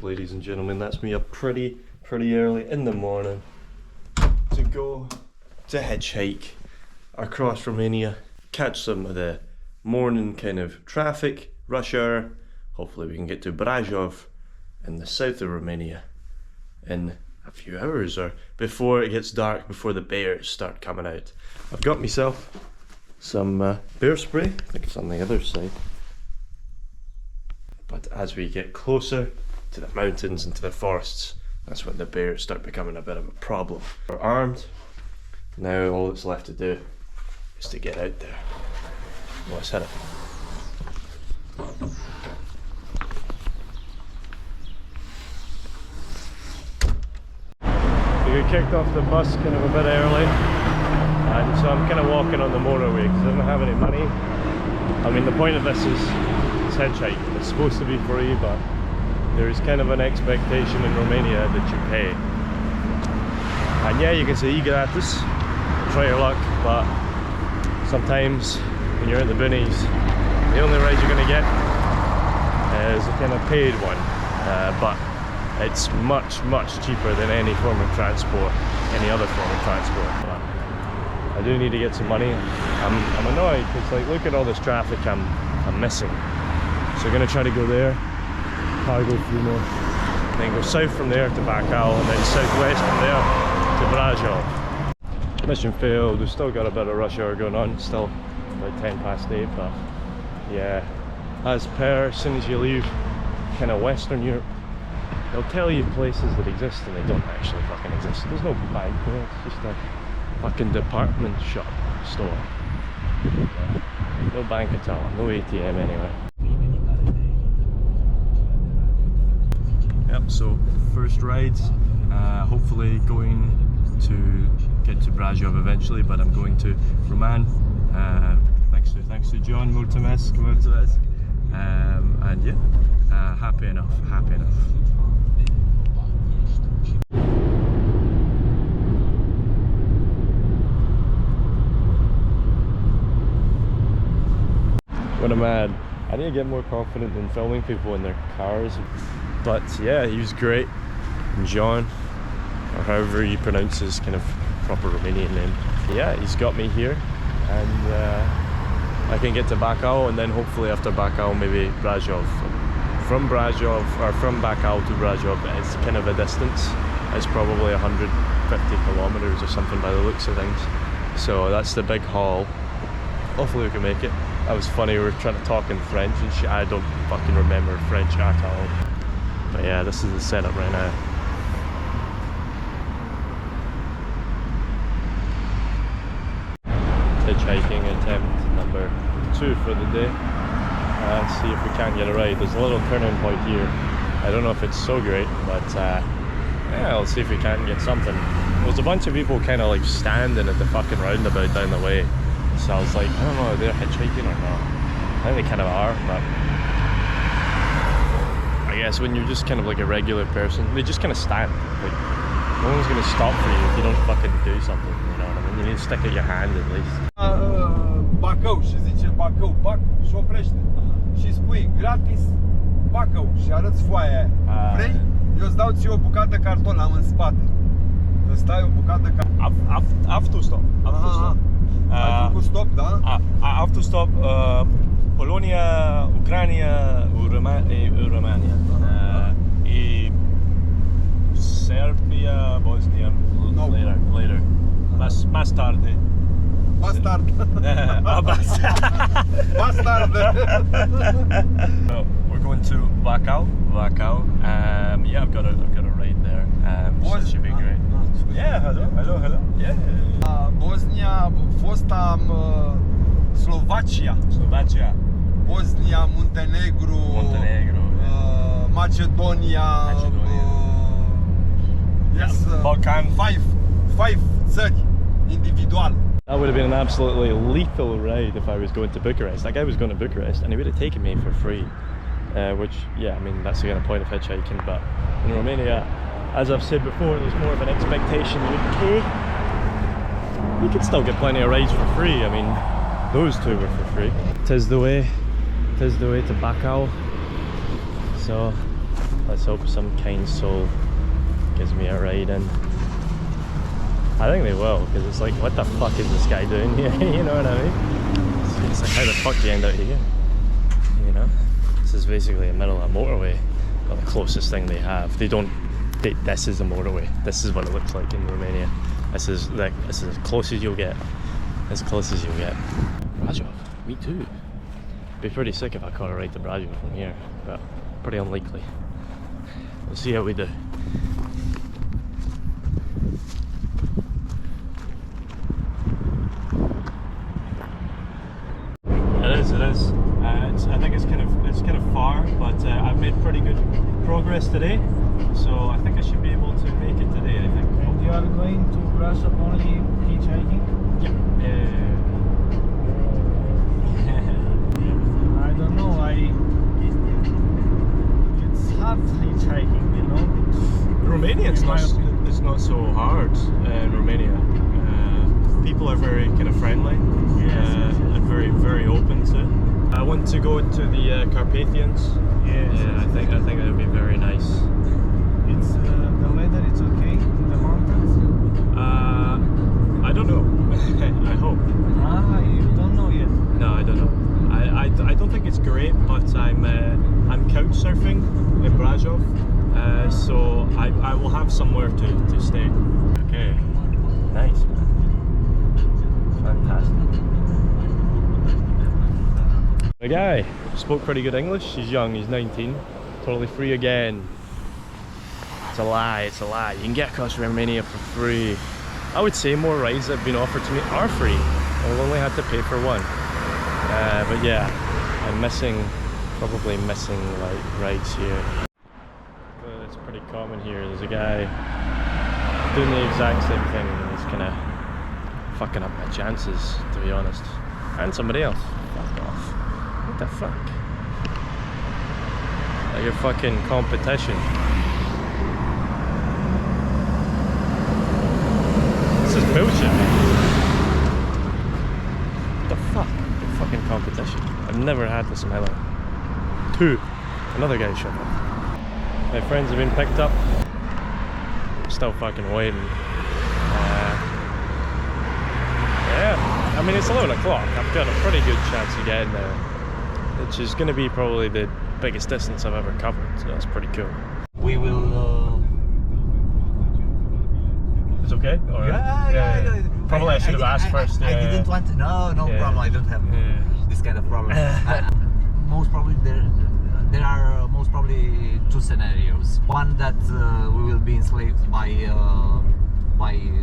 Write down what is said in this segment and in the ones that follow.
right, ladies and gentlemen, that's me up pretty early in the morning to go to hitchhike across Romania, catch some of the morning kind of traffic, rush hour. Hopefully we can get to Brajov in the south of Romania in a few hours, or before it gets dark, before the bears start coming out. I've got myself some bear spray. I think it's on the other side. But as we get closer to the mountains and to the forests, that's when the bears start becoming a bit of a problem. We're armed. Now all that's left to do is to get out there. Well, let's hit it. We got kicked off the bus kind of a bit early, and so I'm kind of walking on the motorway because I don't have any money. I mean, the point of this is hitchhike. It's supposed to be free, but there is kind of an expectation in Romania that you pay. And yeah, you can say gratis, try your luck, but sometimes when you're in the boonies, the only ride you're going to get is a kind of paid one, but it's much cheaper than any form of transport, any other form of transport. But I do need to get some money. I'm annoyed because, like, look at all this traffic I'm missing. So we're going to try to go there, probably go through north, then go south from there to Bacău, and then southwest from there to Brajov. Mission failed. We've still got a bit of rush hour going on, still about 8:10, but yeah, as soon as you leave kind of Western Europe, they'll tell you places that exist and they don't actually fucking exist. There's no bank there, it's just a fucking department store. No bank at all, no ATM anywhere. Yep, so first rides, hopefully going to get to Brajov eventually, but I'm going to Roman. Thanks to John, mulțumesc. And yeah, happy enough. What a man. I need to get more confident in filming people in their cars. But yeah, he was great. John, or however you pronounce his kind of proper Romanian name. Yeah, he's got me here, and I can get to Bacău, and then hopefully after Bacău maybe Brajov. From Brajov, or from Bacău to Brajov, it's kind of a distance. It's probably 150 kilometers or something by the looks of things. So that's the big haul. Hopefully we can make it. That was funny, we were trying to talk in French and shit. I don't fucking remember French at all. But yeah, this is the setup right now. Hitchhiking attempt number 2 for the day. Let's see if we can get a ride. There's a little turning point here. I don't know if it's so great, but yeah, I'll see if we can get something. There's a bunch of people kind of like standing at the fucking roundabout down the way. So I was like, I don't know if they're hitchhiking or not. I think they kind of are, but I guess when you're just kind of like a regular person, they just kind of stand. Like, no one's gonna stop for you if you don't fucking do something, you know what I mean? You need to stick out your hand at least. Bacău, și zice Bacău, pac, și oprește. Și spui gratis Bacău și arăți foaia aia. Vrei? Eu îți dau ție o bucată carton, am în spate. Îți dai o bucată carton. Autostop. Ai făcut stop, da? Autostop, Polonia, Ucrania, Romania. E Serbia, Bosnia, later. Más tarde. Bastard. Bastard. So we're going to Bacău. Yeah, I've got a ride there. So it should be great. Yeah, hello. Yeah. Bosnia, fosta Slovacia. Bosnia, Montenegro. Macedonia. Yes. Balkan. Five țări individual. That would have been an absolutely lethal ride if I was going to Bucharest. That guy was going to Bucharest and he would have taken me for free. Which, yeah, I mean, that's the kind of point of hitchhiking. But in Romania, as I've said before, there's more of an expectation you would pay. You could still get plenty of rides for free. I mean, those two were for free. Tis the way to Bacău. So Let's hope some kind soul gives me a ride in. I think they will, because it's like, what the fuck is this guy doing here? You know what I mean? It's like, how the fuck do you end up here? You know? This is basically a middle of a motorway, or the closest thing they have. This is a motorway. This is what it looks like in Romania. This is as close as you'll get. As close as you'll get. Brajov, me too. Be pretty sick if I caught a ride to Brajov from here, but pretty unlikely. We'll see how we do. It is. I think it's kind of far, but I've made pretty good progress today, so I think I should be able to make it today. I think. And you are going to Brasov only hitchhiking? Yeah. I don't know. It's hard hitchhiking, you know. Romania, it's not so hard in Romania. People are very kind of friendly, and very open to it. I want to go to the Carpathians. Yes. Yeah, I think that would be very nice. It's the weather. It's okay in the mountains. I don't know. I hope. You don't know yet. No, I don't know. I don't think it's great, but I'm couch surfing in Brajov, so I will have somewhere to stay. Okay, nice, man. Fantastic. The guy spoke pretty good English. He's young. He's 19. Totally free again. It's a lie. It's a lie. You can get across Romania for free. I would say more rides that have been offered to me are free. I've only had to pay for one. But yeah, I'm probably missing like rides here. But it's pretty common here. There's a guy doing the exact same thing, and it's kind of fucking up my chances, to be honest. And somebody else. Fuck off. What the fuck? Like your fucking competition. This is bullshit, man. What the fuck? Your fucking competition. I've never had this in my life. Another guy showed up. My friends have been picked up. I'm still fucking waiting. Yeah, I mean it's 11 o'clock. I've got a pretty good chance of getting there, which is going to be probably the biggest distance I've ever covered, so that's pretty cool. We will. It's okay? Or, Yeah. Probably I should have asked first. I didn't want to. No problem. I don't have this kind of problem. Most probably there are most probably two scenarios. One that we will be enslaved by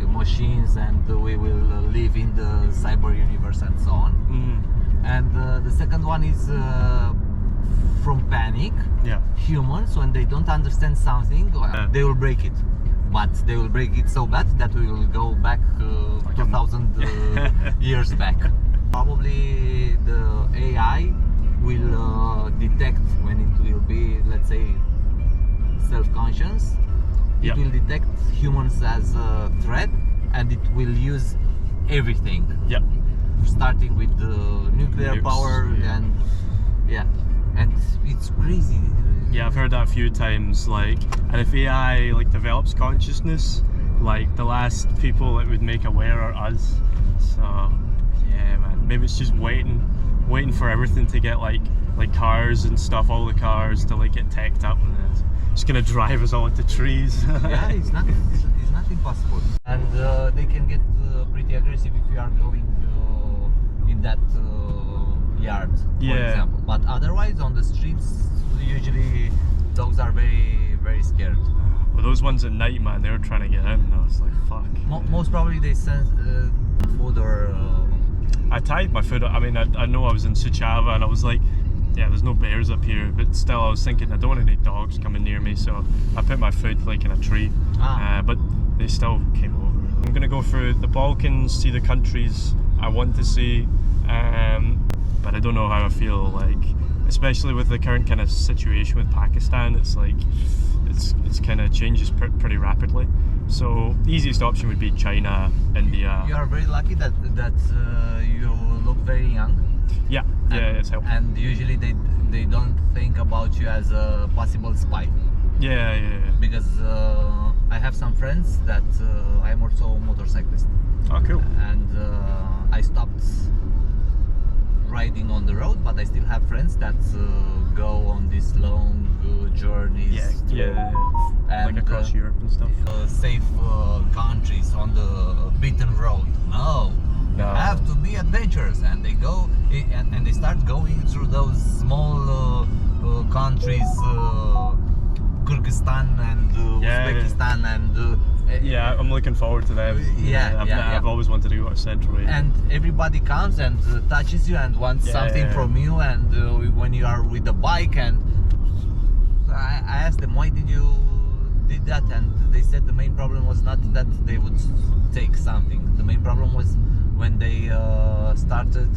machines and we will live in the cyber universe and so on. And the second one is from panic. Humans, when they don't understand something, they will break it. But they will break it so bad that we will go back 2000 years back. Probably the AI will detect when it will be, let's say, self-conscious. It will detect humans as a threat, and it will use everything. Starting with the nuclear power and and it's crazy. Yeah, I've heard that a few times. Like, and if AI like develops consciousness, like the last people it would make aware are us. So yeah, man, maybe it's just waiting for everything to get like cars and stuff, all the cars to like get teched up, and then it's gonna drive us all into trees. Yeah, it's not impossible. And they can get pretty aggressive if you are going in that yard, for example. But otherwise, on the streets, usually dogs are very scared. Well, those ones at night, man, they were trying to get in. I was like, fuck. Most probably they sense food or. I tied my foot. I mean, I know I was in Suceava, and I was like, yeah, there's no bears up here, but still, I was thinking I don't want any dogs coming near me, so I put my foot like in a tree. But they still came over. I'm gonna go through the Balkans, see the countries I want to see, but I don't know how I feel. Like, especially with the current kind of situation with Pakistan, it's like it's kind of changes pretty rapidly. So the easiest option would be China, India. You are very lucky that you look very young. Yeah, it's helpful. And usually they don't think about you as a possible spy. Yeah. Because I have some friends that I'm also a motorcyclist. Oh, cool. And I stopped riding on the road, but I still have friends that go on these long journeys. And like across Europe and stuff. Safe countries on the beaten road. No. You have to be adventurous, and they go and they start going through those small countries, Kyrgyzstan and Uzbekistan and I'm looking forward to them. I've always wanted to go to Central Asia. And everybody comes and touches you and wants something from you, and when you are with the bike, and I asked them, why did you did that? And they said the main problem was not that they would take something. The main problem was when they started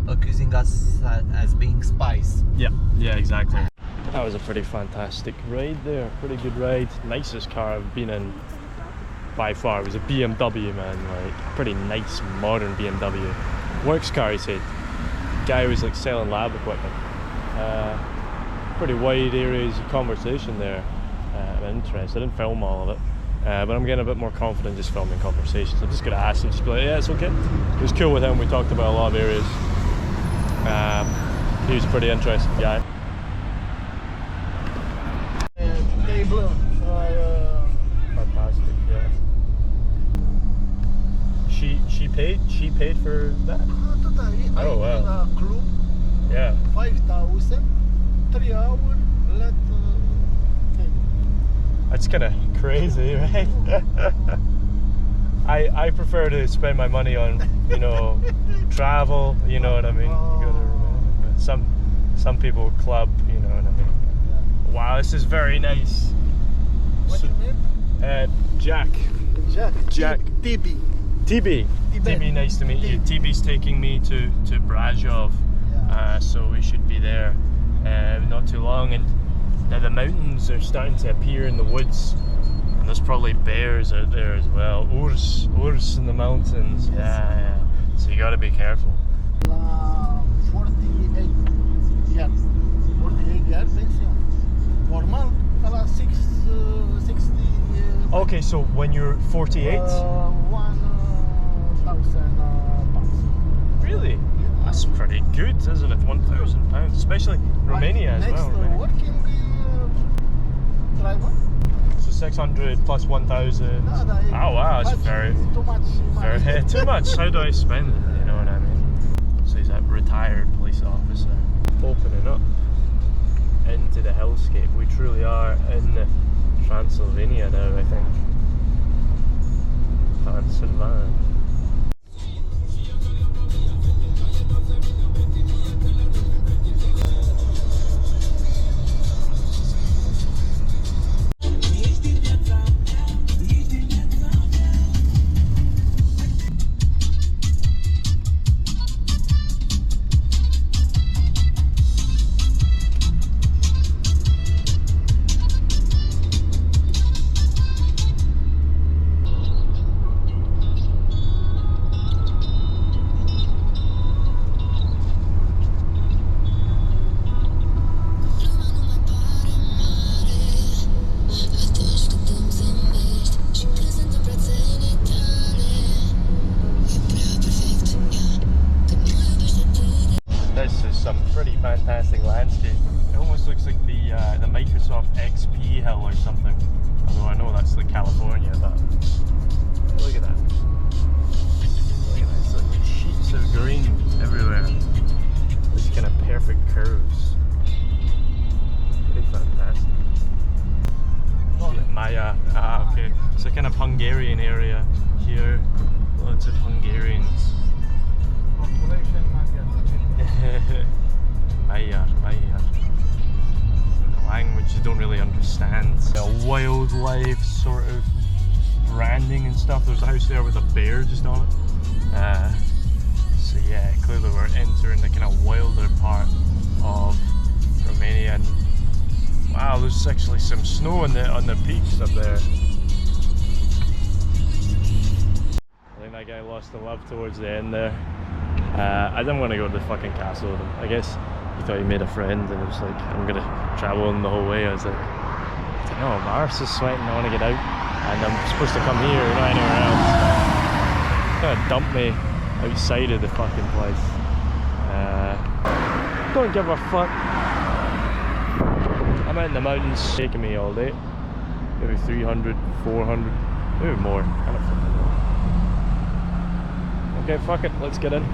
accusing us as being spies. Yeah, exactly. That was a pretty fantastic ride there, pretty good ride. Nicest car I've been in by far. It was a BMW, man, like pretty nice modern BMW. Works car, he said. Guy was like selling lab equipment. Pretty wide areas of conversation there. I'm interested. I didn't film all of it, but I'm getting a bit more confident just filming conversations. I'm just gonna ask him, just be like, yeah, it's okay. It was cool with him. We talked about a lot of areas. He was a pretty interesting guy. Fantastic, yeah. She paid for that? Oh wow. Yeah. 5,000, 3 hours, let That's kind of crazy, right? I prefer to spend my money on, travel, you know what I mean? You go to Romania. Some people club, you know what I mean? Yeah. Wow, this is very nice. What's your name? Jack. Jack. TB, nice to meet you. TB's taking me to Brasov, so we should be there not too long. And now the mountains are starting to appear in the woods, and there's probably bears out there as well. Urs in the mountains. Yes. Yeah. So you got to be careful. 48 years. 48 years pension. Normal, 60. Okay, so when you're 48? 1,000 pounds. Really? That's pretty good, isn't it? £1,000, especially Romania as well. Next working driver. So 600 plus 1,000. Oh wow, that's very too much. Too much. How do I spend it? You know what I mean? So he's a retired police officer. Opening up into the hellscape. We truly are in Transylvania now, I think. Transylvania. Fantastic landscape. It almost looks like the Microsoft XP hill or something. Although I know that's like California, but look at that. Look at that. It's like sheets of green everywhere. These kind of perfect curves. Pretty fantastic. Maya. Okay. It's a kind of Hungarian area here. Lots of Hungarians. Magyar. A language you don't really understand. A wildlife sort of branding and stuff. There's a house there with a bear just on it. So yeah, clearly we're entering the kind of wilder part of Romania. And wow, there's actually some snow on the peaks up there. I think that guy lost the love towards the end there. I didn't want to go to the fucking castle with him. I guess he thought he made a friend, and it was like, I'm gonna travel him the whole way. I was like, No, my arse is sweating, I want to get out. And I'm supposed to come here, not anywhere else. It's gonna dump me outside of the fucking place. Don't give a fuck. I'm out in the mountains, taking me all day. Maybe 300, 400, maybe more. I don't fucking know. Okay, fuck it, let's get in.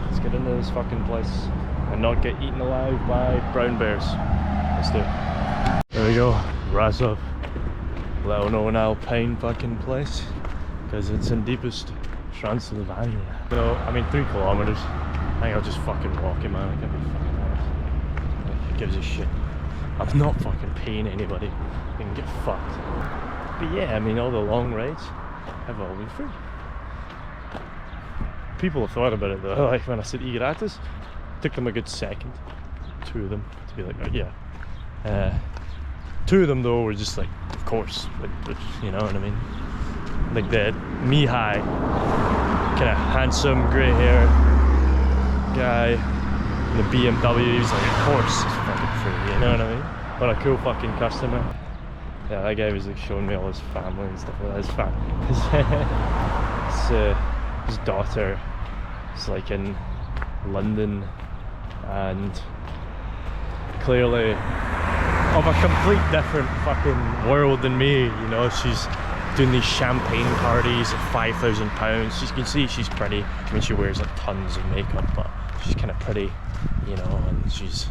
Let's get into this fucking place and not get eaten alive by brown bears. Let's do it. There we go, Razov. Little known alpine fucking place. Because it's in deepest Transylvania. So, I mean 3 kilometers. I think I'll just fucking walk it, man. I can't be fucking honest. Like, who gives a shit? I'm not fucking paying anybody. I can get fucked. But yeah, I mean all the long rides have all been free. People have thought about it though, like when I said e gratis, took them a good second, 2 of them, to be like, oh, yeah. 2 of them though were just like, of course, like, you know what I mean? Like the Mihai, kind of handsome, grey hair guy, in the BMW, he was like, of course, it's fucking free, you know what I mean? What a cool fucking customer. Yeah, that guy was like showing me all his family and stuff like that. His family. His daughter is like in London and clearly of a complete different fucking world than me, you know. She's doing these champagne parties at £5,000. You can see she's pretty. I mean, she wears like tons of makeup, but she's kind of pretty, you know, and she's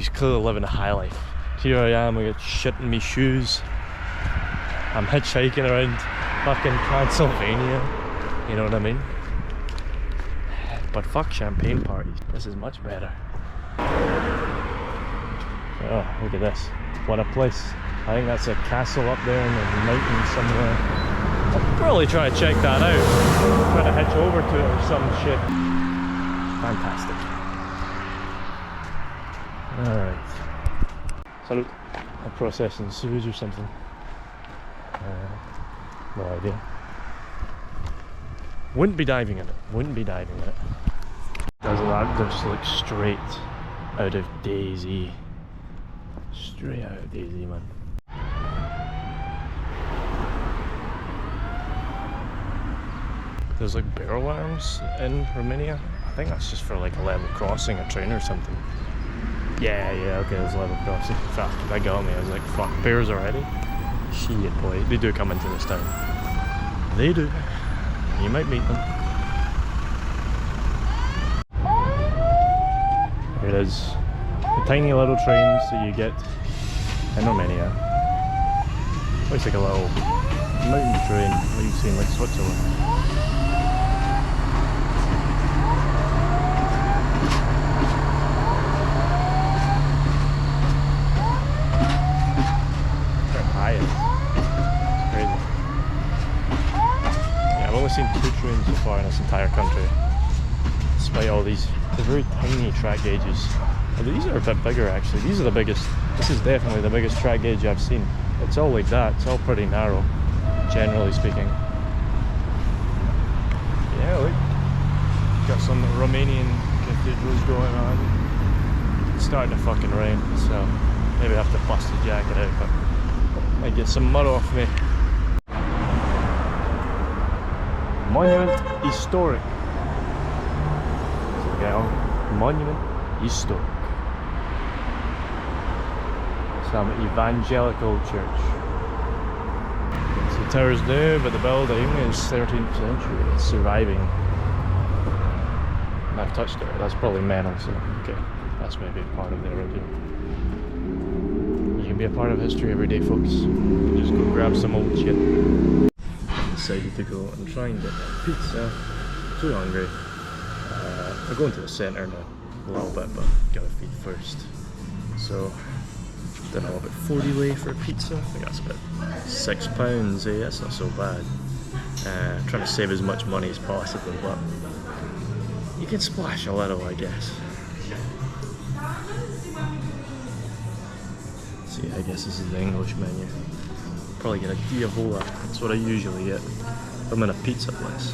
clearly living a high life. Here I am, I got shit in my shoes. I'm hitchhiking around fucking Transylvania, you know what I mean? But fuck champagne parties, this is much better. Oh, look at this, what a place. I think that's a castle up there in the mountains somewhere. I'll probably try to check that out. Try to hitch over to it or some shit. Fantastic. Alright. Salute. I'm processing sewage or something. No idea. Wouldn't be diving in it. Wouldn't be diving in it. Doesn't that just look straight out of Daisy? Straight out of Daisy, man. There's like barrel arms in Romania. I think that's just for like a level crossing a train or something. Yeah, okay, there's a level crossing. Fuck, that got me. I was like, fuck, bears already? Shit, boy. They do come into this town. They do. You might meet them. Here it is. The tiny little trains that you get in Romania. Looks like a little mountain train, what you've seen like Switzerland. Seen 2 trains so far in this entire country, despite all these. They're very tiny track gauges. Well, these are a bit bigger actually. These are the biggest. This is definitely the biggest track gauge I've seen. It's all like that. It's all pretty narrow, generally speaking. Yeah, look. Got some Romanian cathedrals going on. It's starting to fucking rain, so maybe I have to bust the jacket out, but might get some mud off me. Monument historic. Monument historic. Some evangelical church. So the tower's new, but the building is 13th century. It's surviving. And I've touched it. That's probably metal, so okay. That's maybe part of the original. You can be a part of history every day, folks. Just go grab some old shit. Decided to go and try and get pizza. Too hungry. We're going to the centre in a little bit, but gotta feed first. So, don't know, about 40 lei for a pizza. I think that's about £6, eh? That's not so bad. Trying to save as much money as possible, but you can splash a little, I guess. See, I guess this is the English menu. Probably get a diavola, that's what I usually get. I'm in a pizza place.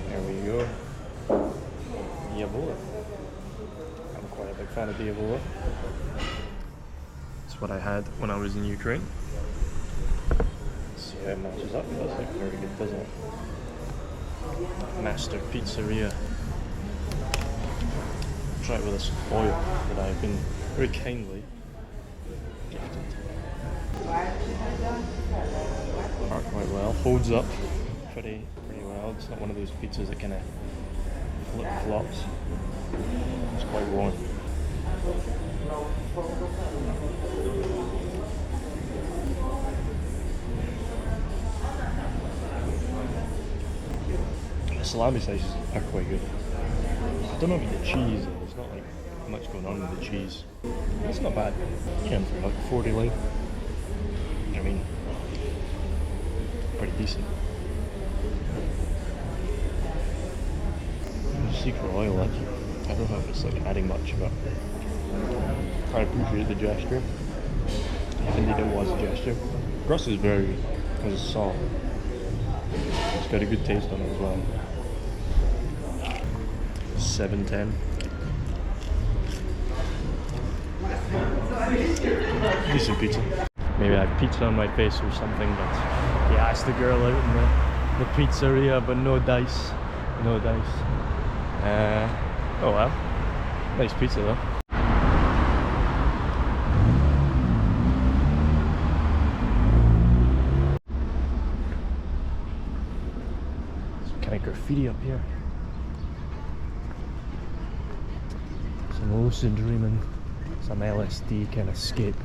There we go. Diavola. I'm quite a big fan of diavola. It's That's what I had when I was in Ukraine. Let's see how it matches up. It does look very good, doesn't it? Master Pizzeria. Try it with this oil that I've been very kindly gifted. Worked quite well. Holds up pretty well. It's not one of those pizzas that kind of flip-flops. It's quite warm. The salami slices are quite good. I don't know about the cheese, there's not like much going on with the cheese. It's not bad. Yeah, for like 40 lei. I mean, pretty decent. Secret oil, actually. I don't know if it's like adding much, but I appreciate the gesture. If indeed it was a gesture. Crust is very good, because it's soft. It's got a good taste on it as well. 7.10. Decent pizza. Maybe I have pizza on my face or something, but yeah, it's the girl out in the pizzeria, but no dice. No dice. Oh well. Nice pizza though. Some kind of graffiti up here. Some lucid dreaming. Some LSD kind of scape.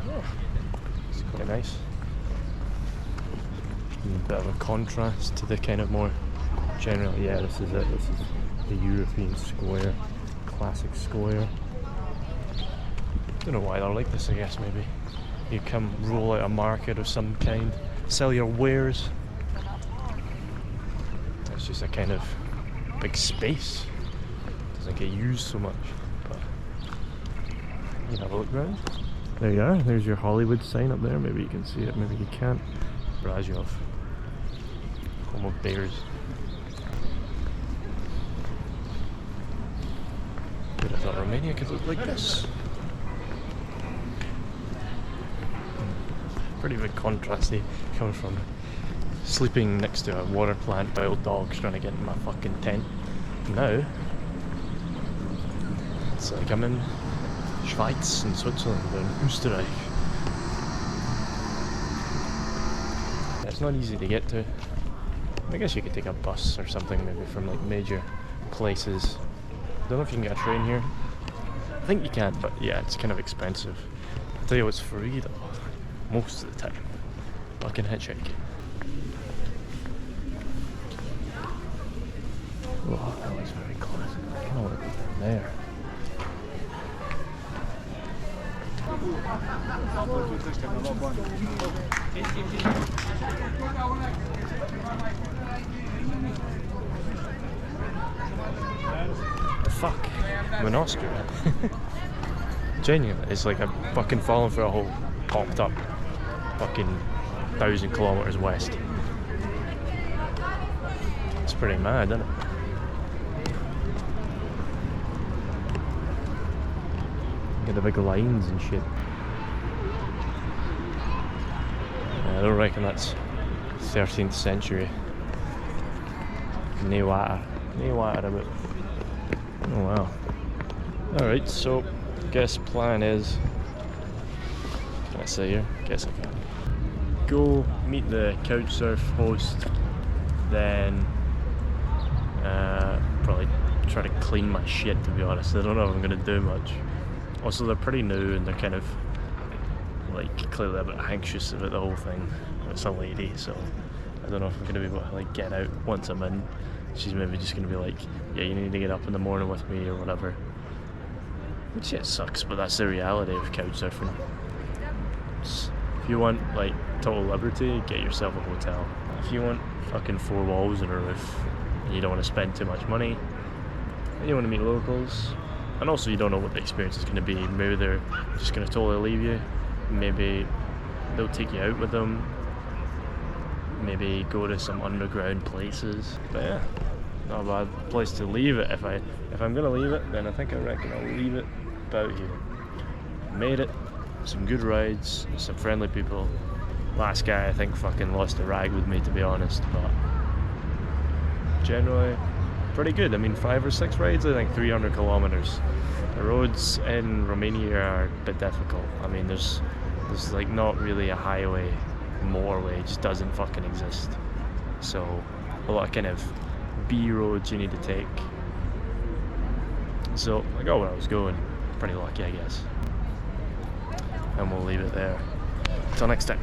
Oh, it's quite nice. And a bit of a contrast to the kind of more general. Yeah, this is it. This is the European square, classic square. Don't know why they're like this. I guess maybe you come roll out a market of some kind, sell your wares. It's just a kind of big space. Doesn't get used so much, but you can have a look around. There you are. There's your Hollywood sign up there. Maybe you can see it. Maybe you can't. Brazilov. Home of bears. But I thought Romania could look like this. Pretty big contrast, eh? Coming from sleeping next to a water plant by old dogs trying to get in my fucking tent. Now, it's like I'm in Schweiz and Switzerland and Österreich. It's not easy to get to. I guess you could take a bus or something maybe from like major places. Don't know if you can get a train here. I think you can, but yeah, it's kind of expensive. I'll tell you what's free though, most of the time. Fucking hitchhike. Oh, that looks very classic. I kind of want to go down there. Fuck, I'm in Austria. Genuinely, it's like I'm fucking falling for a hole, popped up fucking 1,000 kilometers west. It's pretty mad, isn't it? Get the big lines and shit. I don't reckon that's 13th century. No water about. Oh wow. Alright, so guess plan is, can I say here? Guess I can. Go meet the couchsurf host, then probably try to clean my shit, to be honest. I don't know if I'm gonna do much. Also, they're pretty new and they're kind of like clearly a bit anxious about the whole thing. It's a lady, so I don't know if I'm gonna be able to like get out once I'm in. She's maybe just gonna be like, yeah, you need to get up in the morning with me or whatever. Which, yeah, it sucks, but that's the reality of couchsurfing. If you want like total liberty, get yourself a hotel. If you want fucking 4 walls and a roof and you don't want to spend too much money and you want to meet locals, and also you don't know what the experience is going to be, maybe they're just going to totally leave you, maybe they'll take you out with them, maybe go to some underground places. But yeah, not a bad place to leave it. If I'm gonna leave it, then I reckon I'll leave it about here. Made it, some good rides, some friendly people. Last guy I think fucking lost a rag with me, to be honest, but generally pretty good. I mean, 5 or 6 rides, I think 300 kilometers. The roads in Romania are a bit difficult. I mean, there's like not really a highway, motorway, it just doesn't fucking exist. So a lot of kind of B roads you need to take. So I got where I was going. Pretty lucky, I guess. And we'll leave it there. Till next time.